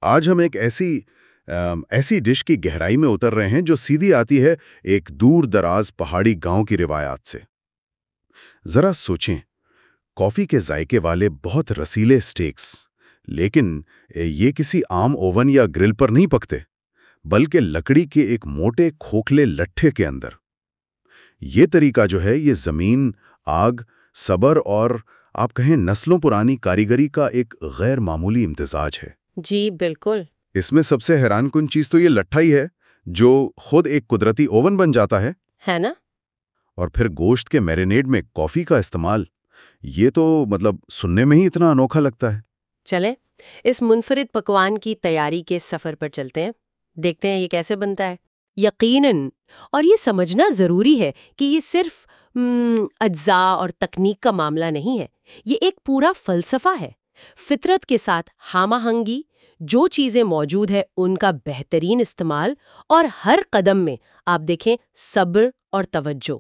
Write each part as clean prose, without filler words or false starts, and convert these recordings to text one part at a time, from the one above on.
آج ہم ایک ایسی ڈش کی گہرائی میں اتر رہے ہیں جو سیدھی آتی ہے ایک دور دراز پہاڑی گاؤں کی روایات سے۔ ذرا سوچیں، کافی کے ذائقے والے بہت رسیلے سٹیکس، لیکن یہ کسی عام اوون یا گرل پر نہیں پکتے، بلکہ لکڑی کے ایک موٹے کھوکھلے لٹھے کے اندر۔ یہ طریقہ جو ہے، یہ زمین، آگ، صبر اور آپ کہیں نسلوں پرانی کاریگری کا ایک غیر معمولی امتزاج ہے۔ جی بالکل۔ اس میں سب سے حیران کن چیز تو یہ لٹھا ہی ہے جو خود ایک قدرتی اوون بن جاتا ہے نا؟ اور پھر گوشت کے میرینیڈ میں کافی کا استعمال، یہ تو سننے میں ہی اتنا انوکھا لگتا ہے۔ چلیں اس منفرد پکوان کی تیاری کے سفر پر چلتے ہیں، دیکھتے ہیں یہ کیسے بنتا ہے۔ یقیناً، اور یہ سمجھنا ضروری ہے کہ یہ صرف اجزاء اور تکنیک کا معاملہ نہیں ہے، یہ ایک پورا فلسفہ ہے۔ فطرت کے ساتھ ہم آہنگی، جو چیزیں موجود ہیں ان کا بہترین استعمال، اور ہر قدم میں آپ دیکھیں صبر اور توجہ۔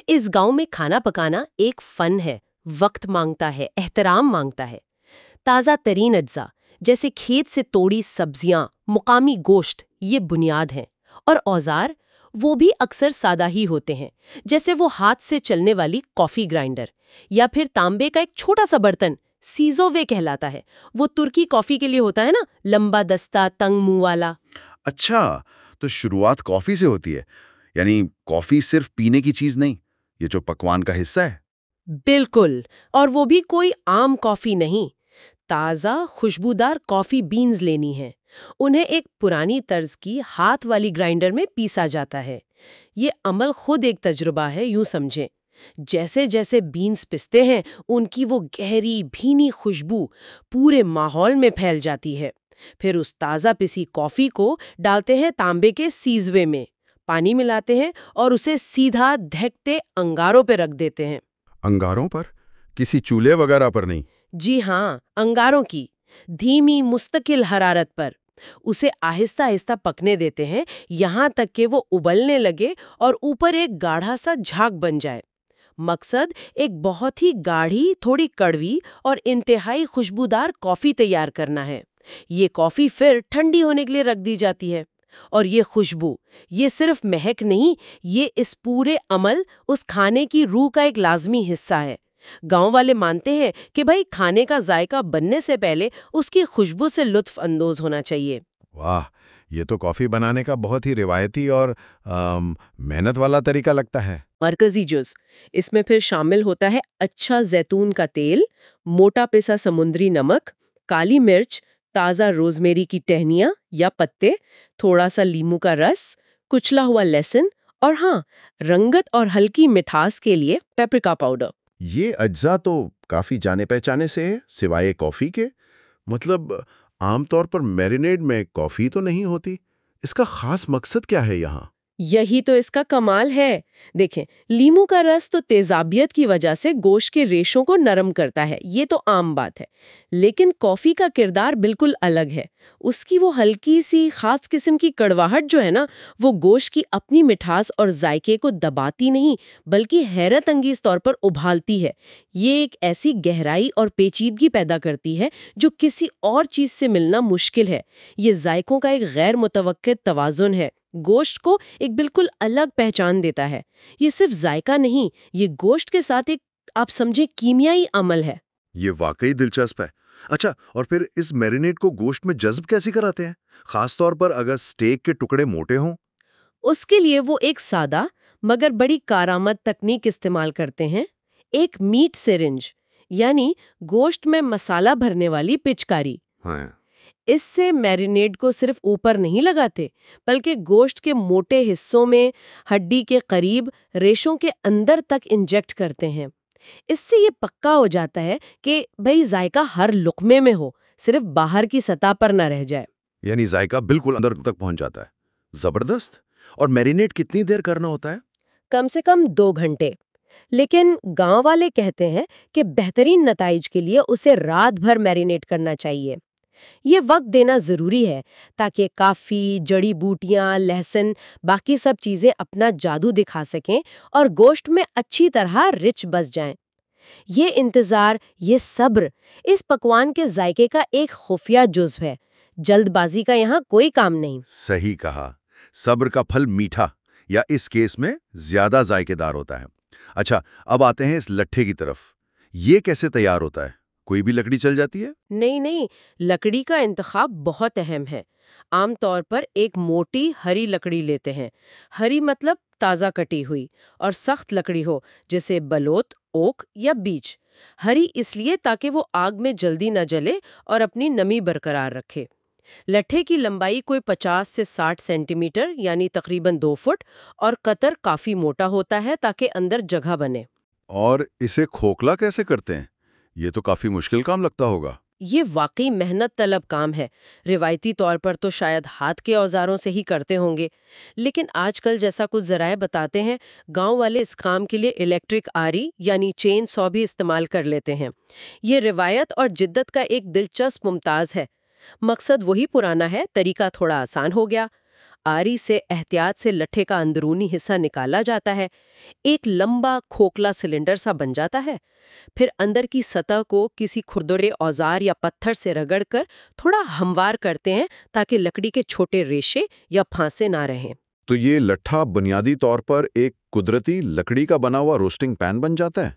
اس گاؤں میں کھانا پکانا ایک فن ہے، وقت مانگتا ہے، احترام مانگتا ہے۔ تازہ ترین اجزاء جیسے کھیت سے توڑی سبزیاں، مقامی گوشت، یہ بنیاد ہیں، اور اوزار وہ بھی اکثر سادہ ہی ہوتے ہیں، جیسے وہ ہاتھ سے چلنے والی کافی گرائنڈر یا پھر تانبے کا ایک چھوٹا سا برتن سیزووے کہلاتا ہے۔ وہ ترکی کافی کے لیے ہوتا ہے نا، لمبا دستہ، تنگ منہ والا۔ اچھا، تو شروعات کافی سے ہوتی ہے، یعنی کافی صرف پینے کی چیز نہیں، یہ جو پکوان کا حصہ ہے۔ بالکل، اور وہ بھی کوئی عام کافی نہیں، تازہ خوشبودار کافی بینز لینی ہیں۔ انہیں ایک پرانی طرز کی ہاتھ والی گرائنڈر میں پیسا جاتا ہے۔ یہ عمل خود ایک تجربہ ہے، یوں سمجھیں۔ جیسے جیسے بینز پستے ہیں، ان کی وہ گہری بھینی خوشبو پورے ماحول میں پھیل جاتی ہے۔ پھر اس تازہ پسی کافی کو ڈالتے ہیں تانبے کے سیزوے میں، پانی ملاتے ہیں اور اسے سیدھا دہکتے انگاروں پہ رکھ دیتے ہیں۔ انگاروں پر؟ کسی چولہے وغیرہ پر نہیں؟ جی ہاں، انگاروں کی دھیمی مستقل حرارت پر اسے آہستہ آہستہ پکنے دیتے ہیں، یہاں تک کہ وہ ابلنے لگے اور اوپر ایک گاڑھا سا جھاگ بن جائے۔ مقصد ایک بہت ہی گاڑھی، تھوڑی کڑوی اور انتہائی خوشبودار کافی تیار کرنا ہے۔ یہ کافی پھر ٹھنڈی ہونے کے لیے رکھ دی جاتی ہے، اور یہ خوشبو، یہ صرف مہک نہیں، یہ اس پورے عمل، اس کھانے کی روح کا ایک لازمی حصہ ہے۔ گاؤں والے مانتے ہیں کہ بھائی کھانے کا ذائقہ بننے سے پہلے اس کی خوشبو سے لطف اندوز ہونا چاہیے۔ واہ، یہ تو کافی بنانے کا بہت ہی روایتی اور محنت والا طریقہ لگتا ہے۔ مرکزی جز اس میں پھر شامل ہوتا ہے اچھا زیتون کا تیل، موٹا پسا سمندری نمک، کالی مرچ، تازہ روزمیری کی ٹہنیاں یا پتے، تھوڑا سا لیموں کا رس، کچلا ہوا لہسن، اور ہاں، رنگت اور ہلکی مٹھاس کے لیے پیپریکا پاؤڈر۔ یہ اجزاء تو کافی جانے پہچانے سے ہے، سوائے کافی کے۔ عام طور پر میرینیڈ میں کافی تو نہیں ہوتی، اس کا خاص مقصد کیا ہے یہاں؟ یہی تو اس کا کمال ہے۔ دیکھیں، لیموں کا رس تو تیزابیت کی وجہ سے گوشت کے ریشوں کو نرم کرتا ہے، یہ تو عام بات ہے، لیکن کافی کا کردار بالکل الگ ہے۔ اس کی وہ ہلکی سی خاص قسم کی کڑواہٹ جو ہے نا، وہ گوشت کی اپنی مٹھاس اور ذائقے کو دباتی نہیں، بلکہ حیرت انگیز طور پر ابھالتی ہے۔ یہ ایک ایسی گہرائی اور پیچیدگی پیدا کرتی ہے جو کسی اور چیز سے ملنا مشکل ہے۔ یہ ذائقوں کا ایک غیر متوقع توازن ہے، گوشت کو ایک بالکل الگ پہچان دیتا ہے۔ یہ صرف ذائقہ نہیں، یہ گوشت کے ساتھ ایک آپ سمجھے کیمیائی عمل ہے۔ یہ واقعی دلچسپ ہے۔ اچھا، اور پھر اس میرینیڈ کو گوشت میں جذب کیسے کراتے ہیں، خاص طور پر اگر سٹیک کے ٹکڑے موٹے ہوں؟ اس کے لیے وہ ایک سادہ مگر بڑی کارآمد تکنیک استعمال کرتے ہیں، ایک میٹ سرنج، یعنی گوشت میں مسالہ بھرنے والی پچکاری۔ ہاں، اس سے میرینیڈ کو صرف اوپر نہیں لگاتے، بلکہ گوشت کے موٹے حصوں میں، ہڈی کے قریب، ریشوں کے اندر تک انجیکٹ کرتے ہیں۔ اس سے یہ پکا ہو جاتا ہے کہ بھئی ذائقہ ہر لقمے میں ہو، صرف باہر کی سطح پر نہ رہ جائے۔ یعنی ذائقہ بالکل اندر تک پہنچ جاتا ہے۔ زبردست۔ اور میرینیڈ کتنی دیر کرنا ہوتا ہے؟ کم سے کم 2 گھنٹے، لیکن گاؤں والے کہتے ہیں کہ بہترین نتائج کے لیے اسے رات بھر میرینیٹ کرنا چاہیے۔ یہ وقت دینا ضروری ہے تاکہ کافی، جڑی بوٹیاں، لہسن، باقی سب چیزیں اپنا جادو دکھا سکیں اور گوشت میں اچھی طرح رچ بس جائیں۔ یہ انتظار، یہ صبر، اس پکوان کے ذائقے کا ایک خفیہ جزو ہے جلد بازی کا یہاں کوئی کام نہیں۔ صحیح کہا، صبر کا پھل میٹھا یا اس کیس میں زیادہ ذائقے دار ہوتا ہے۔ اچھا، اب آتے ہیں اس لٹھے کی طرف۔ یہ کیسے تیار ہوتا ہے؟ کوئی بھی لکڑی چل جاتی ہے؟ نہیں، لکڑی کا انتخاب بہت اہم ہے۔ عام طور پر ایک موٹی ہری لکڑی لیتے ہیں۔ ہری مطلب تازہ کٹی ہوئی، اور سخت لکڑی ہو جیسے بلوت، اوک یا بیچ۔ ہری اس لیے تاکہ وہ آگ میں جلدی نہ جلے اور اپنی نمی برقرار رکھے۔ لٹھے کی لمبائی کوئی 50 سے 60 سینٹی میٹر یعنی تقریباً 2 فٹ، اور قطر کافی موٹا ہوتا ہے تاکہ اندر جگہ بنے۔ اور اسے کھوکھلا کیسے کرتے ہیں؟ یہ تو کافی مشکل کام لگتا ہوگا۔ یہ واقعی محنت طلب کام ہے۔ روایتی طور پر تو شاید ہاتھ کے اوزاروں سے ہی کرتے ہوں گے، لیکن آج کل جیسا کچھ ذرائع بتاتے ہیں، گاؤں والے اس کام کے لیے الیکٹرک آری یعنی چین سو بھی استعمال کر لیتے ہیں۔ یہ روایت اور جدت کا ایک دلچسپ ممتاز ہے۔ مقصد وہی پرانا ہے، طریقہ تھوڑا آسان ہو گیا۔ آری سے احتیاط سے لٹھے کا اندرونی حصہ نکالا جاتا ہے، ایک لمبا کھوکھلا سلنڈر سا بن جاتا ہے۔ پھر اندر کی سطح کو کسی کھردرے اوزار یا پتھر سے رگڑ کر تھوڑا ہموار کرتے ہیں تاکہ لکڑی کے چھوٹے ریشے یا پھانسے نہ رہیں۔ تو یہ لٹھا بنیادی طور پر ایک قدرتی لکڑی کا بنا ہوا روسٹنگ پین بن جاتا ہے؟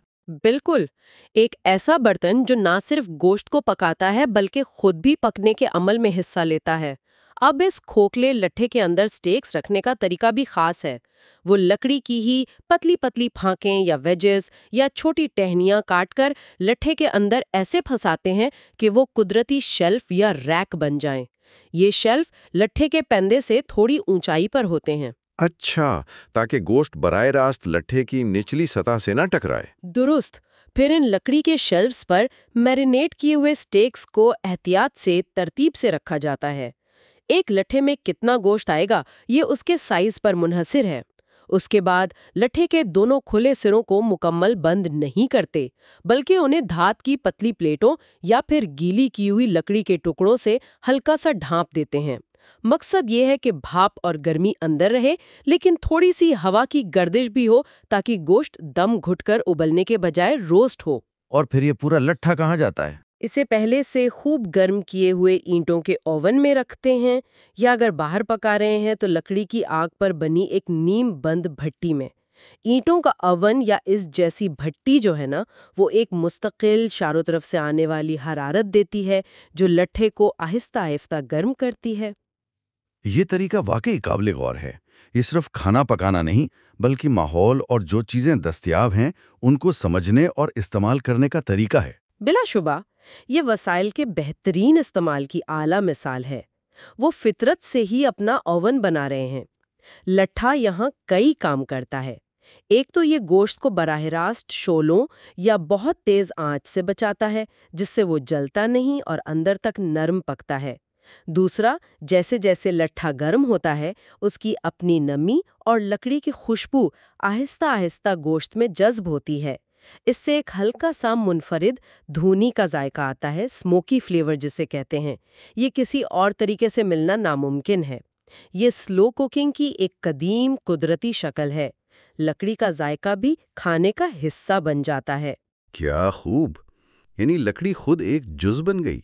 بالکل، ایک ایسا برتن جو نہ صرف گوشت کو پکاتا ہے بلکہ خود بھی پکنے کے عمل میں حصہ لیتا ہے۔ اب اس کھوکھلے لٹھے کے اندر سٹیکس رکھنے کا طریقہ بھی خاص ہے۔ وہ لکڑی کی ہی پتلی پتلی پھانکیں یا ویجز یا چھوٹی ٹہنیاں کاٹ کر لٹھے کے اندر ایسے پھنساتے ہیں کہ وہ قدرتی شیلف یا ریک بن جائیں۔ یہ شیلف لٹھے کے پیندے سے تھوڑی اونچائی پر ہوتے ہیں۔ اچھا، تاکہ گوشت براہ راست لٹھے کی نچلی سطح سے نہ ٹکرائے۔ درست۔ پھر ان لکڑی کے شیلفز پر میرینیٹ کیے ہوئے سٹیکس کو احتیاط سے ترتیب سے رکھا جاتا ہے۔ ایک لٹھے میں کتنا گوشت آئے گا یہ اس کے سائز پر منحصر ہے۔ اس کے بعد لٹھے کے دونوں کھلے سروں کو مکمل بند نہیں کرتے، بلکہ انہیں دھات کی پتلی پلیٹوں یا پھر گیلی کی ہوئی لکڑی کے ٹکڑوں سے ہلکا سا ڈھانپ دیتے ہیں۔ مقصد یہ ہے کہ بھاپ اور گرمی اندر رہے، لیکن تھوڑی سی ہوا کی گردش بھی ہو تاکہ گوشت دم گھٹ کر ابلنے کے بجائے روسٹ ہو۔ اور پھر یہ پورا لٹھا کہاں جاتا ہے؟ اسے پہلے سے خوب گرم کیے ہوئے اینٹوں کے اوون میں رکھتے ہیں، یا اگر باہر پکا رہے ہیں تو لکڑی کی آگ پر بنی ایک نیم بند بھٹی میں۔ اینٹوں کا اوون یا اس جیسی بھٹی جو ہے نا، وہ ایک مستقل چاروں طرف سے آنے والی حرارت دیتی ہے جو لٹھے کو آہستہ آہستہ گرم کرتی ہے۔ یہ طریقہ واقعی قابل غور ہے۔ یہ صرف کھانا پکانا نہیں بلکہ ماحول اور جو چیزیں دستیاب ہیں ان کو سمجھنے اور استعمال کرنے کا طریقہ ہے۔ بلا شبہ یہ وسائل کے بہترین استعمال کی اعلیٰ مثال ہے۔ وہ فطرت سے ہی اپنا اوون بنا رہے ہیں۔ لٹھا یہاں کئی کام کرتا ہے۔ ایک تو یہ گوشت کو براہ راست شعلوں یا بہت تیز آنچ سے بچاتا ہے، جس سے وہ جلتا نہیں اور اندر تک نرم پکتا ہے۔ دوسرا، جیسے جیسے لٹھا گرم ہوتا ہے اس کی اپنی نمی اور لکڑی کی خوشبو آہستہ آہستہ گوشت میں جذب ہوتی ہے۔ اس سے ایک ہلکا سا منفرد دھونی کا ذائقہ آتا ہے، اسموکی فلیور جسے کہتے ہیں۔ یہ کسی اور طریقے سے ملنا ناممکن ہے۔ یہ سلو کوکنگ کی ایک قدیم قدرتی شکل ہے۔ لکڑی کا ذائقہ بھی کھانے کا حصہ بن جاتا ہے۔ کیا خوب! یعنی لکڑی خود ایک جز بن گئی۔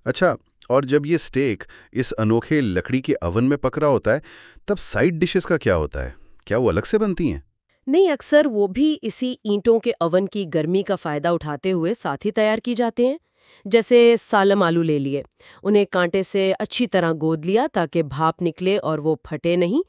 اچھا، اور جب یہ سٹیک اس انوکھے لکڑی کے اوون میں پک رہا ہوتا ہے تب سائیڈ ڈشز کا کیا ہوتا ہے؟ کیا وہ الگ سے بنتی ہیں؟ نہیں، اکثر وہ بھی اسی اینٹوں کے اوون کی گرمی کا فائدہ اٹھاتے ہوئے ساتھ ہی تیار کی جاتے ہیں۔ جیسے سالم آلو لے لیے، انہیں کانٹے سے اچھی طرح گود لیا تاکہ بھاپ نکلے اور وہ پھٹے نہیں۔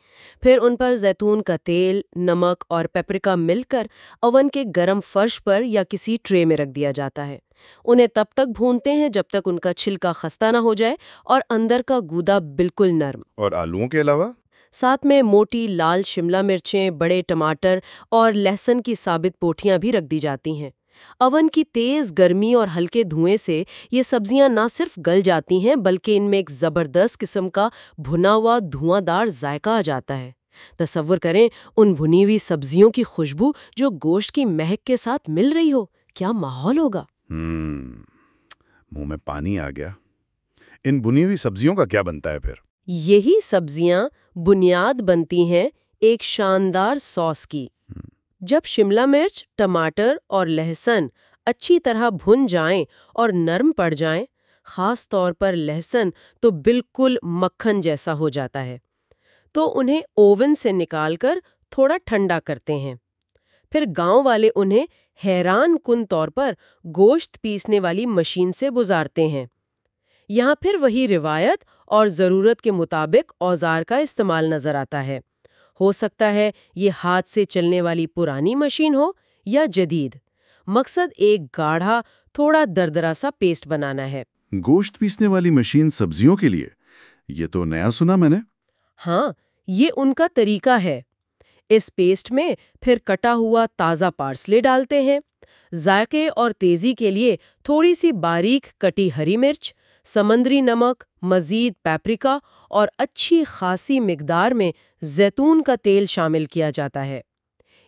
پھر ان پر زیتون کا تیل، نمک اور پیپریکا مل کر اوون کے گرم فرش پر یا کسی ٹرے میں رکھ دیا جاتا ہے۔ انہیں تب تک بھونتے ہیں جب تک ان کا چھلکا خستہ نہ ہو جائے اور اندر کا گودا بالکل نرم۔ اور آلوؤں کے علاوہ؟ ساتھ میں موٹی لال شملہ مرچیں، بڑے ٹماٹر اور لہسن کی ثابت پوٹیاں بھی رکھ دی جاتی ہیں۔ اوون کی تیز گرمی اور ہلکے دھوئیں سے یہ سبزیاں نہ صرف گل جاتی ہیں بلکہ ان میں ایک زبردست قسم کا بھنا ہوا دھواں دار ذائقہ آ جاتا ہے۔ تصور کریں ان بھنی ہوئی سبزیوں کی خوشبو جو گوشت کی مہک کے ساتھ مل رہی ہو، کیا ماحول ہوگا۔ منہ میں پانی آ گیا۔ ان بھنی ہوئی سبزیوں کا کیا بنتا ہے پھر؟ یہی سبزیاں بنیاد بنتی ہیں ایک شاندار سوس کی۔ جب شملہ مرچ، ٹماٹر اور لہسن اچھی طرح بھن جائیں اور نرم پڑ جائیں خاص طور پر لہسن تو بالکل مکھن جیسا ہو جاتا ہے۔ تو انہیں اوون سے نکال کر تھوڑا ٹھنڈا کرتے ہیں۔ پھر گاؤں والے انہیں حیران کن طور پر گوشت پیسنے والی مشین سے گزارتے ہیں۔ یہاں پھر وہی روایت اور ضرورت کے مطابق اوزار کا استعمال نظر آتا ہے۔ ہو سکتا ہے یہ ہاتھ سے چلنے والی پرانی مشین ہو یا جدید، مقصد ایک گاڑھا تھوڑا دردرا سا پیسٹ بنانا ہے۔ گوشت پیسنے والی مشین سبزیوں کے لیے، یہ تو نیا سنا میں نے۔ ہاں، یہ ان کا طریقہ ہے۔ اس پیسٹ میں پھر کٹا ہوا تازہ پارسلے ڈالتے ہیں، ذائقے اور تیزی کے لیے تھوڑی سی باریک کٹی ہری مرچ، سمندری نمک، مزید پیپریکا اور اچھی خاصی مقدار میں زیتون کا تیل شامل کیا جاتا ہے۔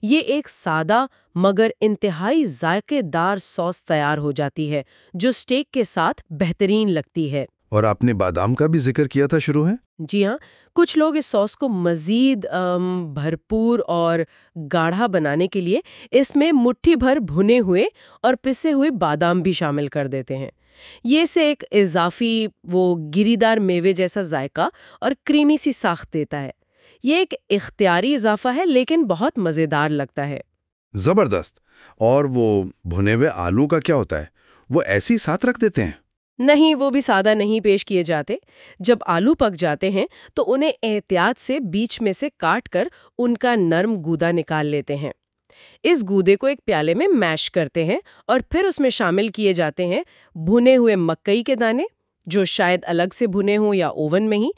یہ ایک سادہ مگر انتہائی ذائقے دار سوس تیار ہو جاتی ہے جو اسٹیک کے ساتھ بہترین لگتی ہے۔ اور آپ نے بادام کا بھی ذکر کیا تھا شروع ہے؟ جی ہاں، کچھ لوگ اس سوس کو مزید بھرپور اور گاڑھا بنانے کے لیے اس میں مٹھی بھر بھنے ہوئے اور پسے ہوئے بادام بھی شامل کر دیتے ہیں۔ یہ اسے ایک اضافی گری دار میوے جیسا ذائقہ اور کریمی سی ساخت دیتا ہے۔ یہ ایک اختیاری اضافہ ہے لیکن بہت مزیدار لگتا ہے۔ زبردست۔ اور وہ بھنے ہوئے آلو کا کیا ہوتا ہے؟ وہ ایسے ہی ساتھ رکھ دیتے ہیں؟ نہیں، وہ بھی سادہ نہیں پیش کیے جاتے۔ جب آلو پک جاتے ہیں تو انہیں احتیاط سے بیچ میں سے کاٹ کر ان کا نرم گودا نکال لیتے ہیں۔ اس گودے کو ایک پیالے میں میش کرتے ہیں اور پھر اس میں شامل کیے جاتے ہیں بھنے ہوئے مکئی کے دانے، جو شاید الگ سے بھنے ہوں یا اوون میں ہی،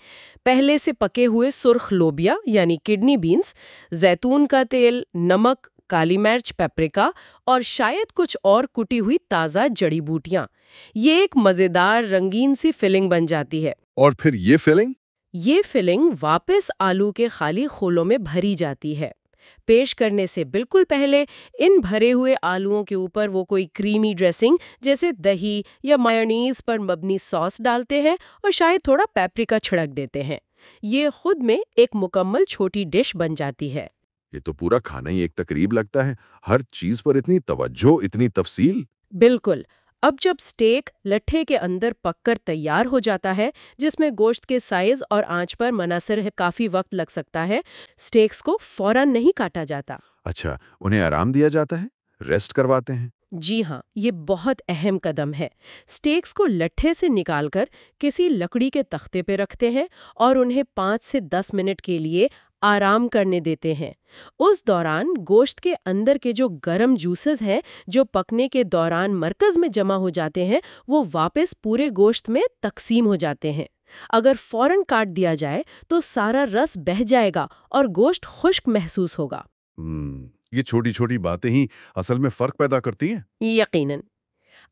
پہلے سے پکے ہوئے سرخ لوبیا یعنی کڈنی بینز، زیتون کا تیل، نمک، کالی مرچ، پیپریکا اور شاید کچھ اور کٹی ہوئی تازہ جڑی بوٹیاں۔ یہ ایک مزیدار رنگین سی فلنگ بن جاتی ہے۔ اور پھر یہ فلنگ واپس آلو کے خالی خولوں میں بھری جاتی ہے۔ پیش کرنے سے بالکل پہلے ان بھرے ہوئے آلوؤں کے اوپر وہ کوئی کریمی ڈریسنگ جیسے دہی یا مایونیز پر مبنی سوس ڈالتے ہیں اور شاید تھوڑا پیپریکا چھڑک دیتے ہیں۔ یہ خود میں ایک مکمل چھوٹی ڈش بن جاتی ہے۔ یہ تو پورا کھانا ہی ایک تقریب لگتا ہے، ہر چیز پر اتنی توجہ، اتنی تفصیل۔ بالکل۔ اب جب سٹیک لٹھے کے اندر پک کر تیار ہو جاتا ہے، جس میں گوشت کے سائز اور آنچ پر منحصر کافی وقت لگ سکتا ہے، سٹیکس کو فوراً نہیں کاٹا جاتا۔ اچھا، انہیں آرام دیا جاتا ہے، ریسٹ کرواتے ہیں؟ جی ہاں، یہ بہت اہم قدم ہے۔ سٹیکس کو لٹھے سے نکال کر کسی لکڑی کے تختے پہ رکھتے ہیں اور انہیں 5 سے 10 منٹ کے لیے آرام کرنے دیتے ہیں۔ اس دوران گوشت کے اندر کے جو گرم جوسز ہیں جو پکنے کے دوران مرکز میں جمع ہو جاتے ہیں، وہ واپس پورے گوشت میں تقسیم ہو جاتے ہیں۔ اگر فوراً کاٹ دیا جائے تو سارا رس بہہ جائے گا اور گوشت خشک محسوس ہوگا۔ یہ چھوٹی چھوٹی باتیں ہی اصل میں فرق پیدا کرتی ہیں۔ یقیناً۔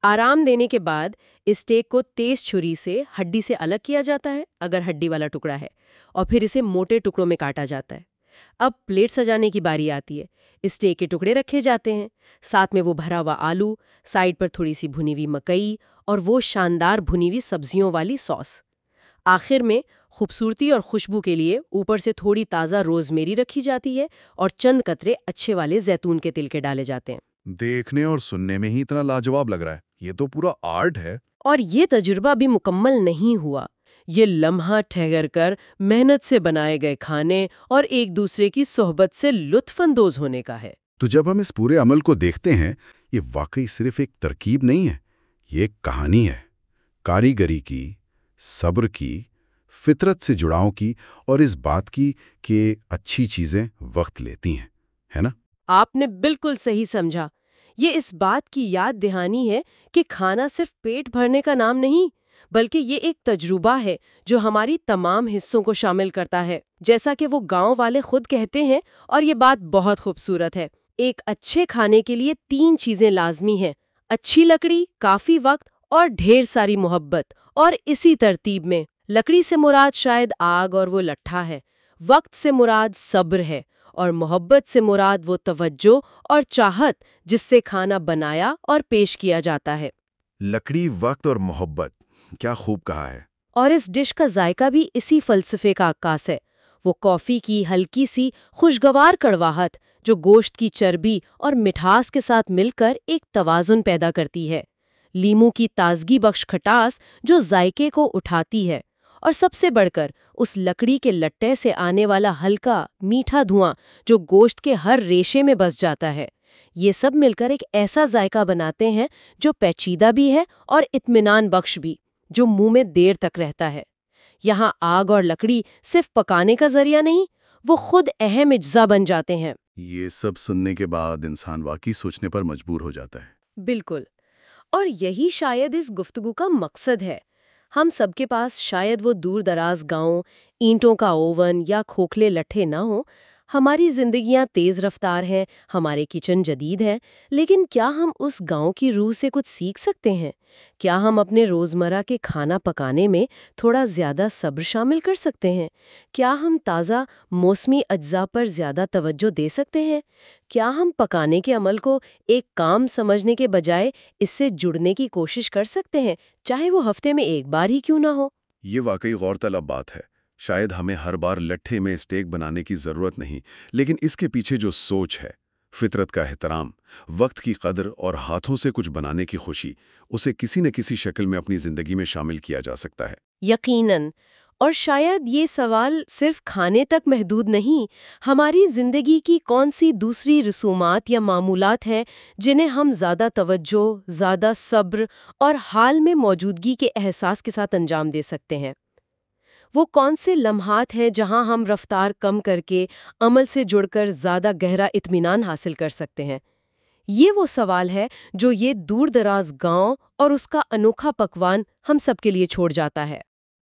آرام دینے کے بعد اسٹیک کو تیز چھری سے ہڈی سے الگ کیا جاتا ہے اگر ہڈی والا ٹکڑا ہے، اور پھر اسے موٹے ٹکڑوں میں کاٹا جاتا ہے۔ اب پلیٹ سجانے کی باری آتی ہے۔ اسٹیک کے ٹکڑے رکھے جاتے ہیں، ساتھ میں وہ بھرا ہوا آلو، سائڈ پر تھوڑی سی بھنی ہوئی مکئی اور وہ شاندار بھنی ہوئی سبزیوں والی سوس۔ آخر میں خوبصورتی اور خوشبو کے لیے اوپر سے تھوڑی تازہ روزمیری رکھی جاتی ہے اور چند قطرے اچھے والے زیتون کے تل کے ڈالے جاتے ہیں۔ دیکھنے اور سننے میں ہی اتنا لاجواب لگ رہا ہے، یہ تو پورا آرٹ ہے۔ اور یہ تجربہ بھی مکمل نہیں ہوا۔ یہ لمحہ ٹھہر کر محنت سے بنائے گئے کھانے اور ایک دوسرے کی صحبت سے لطف اندوز ہونے کا ہے۔ تو جب ہم اس پورے عمل کو دیکھتے ہیں، یہ واقعی صرف ایک ترکیب نہیں ہے، یہ ایک کہانی ہے، کاریگری کی، صبر کی، فطرت سے جڑاؤ کی، اور اس بات کی کہ اچھی چیزیں وقت لیتی ہیں، ہے نا؟ آپ نے بالکل صحیح سمجھا۔ یہ اس بات کی یاد دہانی ہے کہ کھانا صرف پیٹ بھرنے کا نام نہیں، بلکہ یہ ایک تجربہ ہے جو ہماری تمام حصوں کو شامل کرتا ہے۔ جیسا کہ وہ گاؤں والے خود کہتے ہیں، اور یہ بات بہت خوبصورت ہے، ایک اچھے کھانے کے لیے 3 چیزیں لازمی ہیں: اچھی لکڑی، کافی وقت اور ڈھیر ساری محبت۔ اور اسی ترتیب میں لکڑی سے مراد شاید آگ اور وہ لٹھا ہے، وقت سے مراد صبر ہے، اور محبت سے مراد وہ توجہ اور چاہت جس سے کھانا بنایا اور پیش کیا جاتا ہے۔ لکڑی، وقت اور محبت، کیا خوب کہا ہے۔ اور اس ڈش کا ذائقہ بھی اسی فلسفے کا عکاس ہے۔ وہ کافی کی ہلکی سی خوشگوار کڑواہٹ جو گوشت کی چربی اور مٹھاس کے ساتھ مل کر ایک توازن پیدا کرتی ہے۔ لیمو کی تازگی بخش کھٹاس جو ذائقے کو اٹھاتی ہے، اور سب سے بڑھ کر اس لکڑی کے لٹے سے آنے والا ہلکا میٹھا دھواں جو گوشت کے ہر ریشے میں بس جاتا ہے۔ یہ سب مل کر ایک ایسا ذائقہ بناتے ہیں جو پیچیدہ بھی ہے اور اطمینان بخش بھی، جو منہ میں دیر تک رہتا ہے۔ یہاں آگ اور لکڑی صرف پکانے کا ذریعہ نہیں، وہ خود اہم اجزاء بن جاتے ہیں۔ یہ سب سننے کے بعد انسان واقعی سوچنے پر مجبور ہو جاتا ہے۔ بالکل، اور یہی شاید اس گفتگو کا مقصد ہے۔ ہم سب کے پاس شاید وہ دور دراز گاؤں، اینٹوں کا اوون یا کھوکھلے لٹھے نہ ہوں۔ ہماری زندگیاں تیز رفتار ہیں، ہمارے کچن جدید ہیں، لیکن کیا ہم اس گاؤں کی روح سے کچھ سیکھ سکتے ہیں؟ کیا ہم اپنے روزمرہ کے کھانا پکانے میں تھوڑا زیادہ صبر شامل کر سکتے ہیں؟ کیا ہم تازہ موسمی اجزاء پر زیادہ توجہ دے سکتے ہیں؟ کیا ہم پکانے کے عمل کو ایک کام سمجھنے کے بجائے اس سے جڑنے کی کوشش کر سکتے ہیں، چاہے وہ ہفتے میں ایک بار ہی کیوں نہ ہو؟ یہ واقعی غور طلب بات ہے۔ شاید ہمیں ہر بار لٹھے میں اسٹیک بنانے کی ضرورت نہیں، لیکن اس کے پیچھے جو سوچ ہے، فطرت کا احترام، وقت کی قدر اور ہاتھوں سے کچھ بنانے کی خوشی، اسے کسی نہ کسی شکل میں اپنی زندگی میں شامل کیا جا سکتا ہے۔ یقیناً، اور شاید یہ سوال صرف کھانے تک محدود نہیں۔ ہماری زندگی کی کون سی دوسری رسومات یا معمولات ہیں جنہیں ہم زیادہ توجہ، زیادہ صبر اور حال میں موجودگی کے احساس کے ساتھ انجام دے سکتے ہیں؟ وہ کون سے لمحات ہیں جہاں ہم رفتار کم کر کے عمل سے جڑ کر زیادہ گہرا اطمینان حاصل کر سکتے ہیں؟ یہ وہ سوال ہے جو یہ دور دراز گاؤں اور اس کا انوکھا پکوان ہم سب کے لیے چھوڑ جاتا ہے۔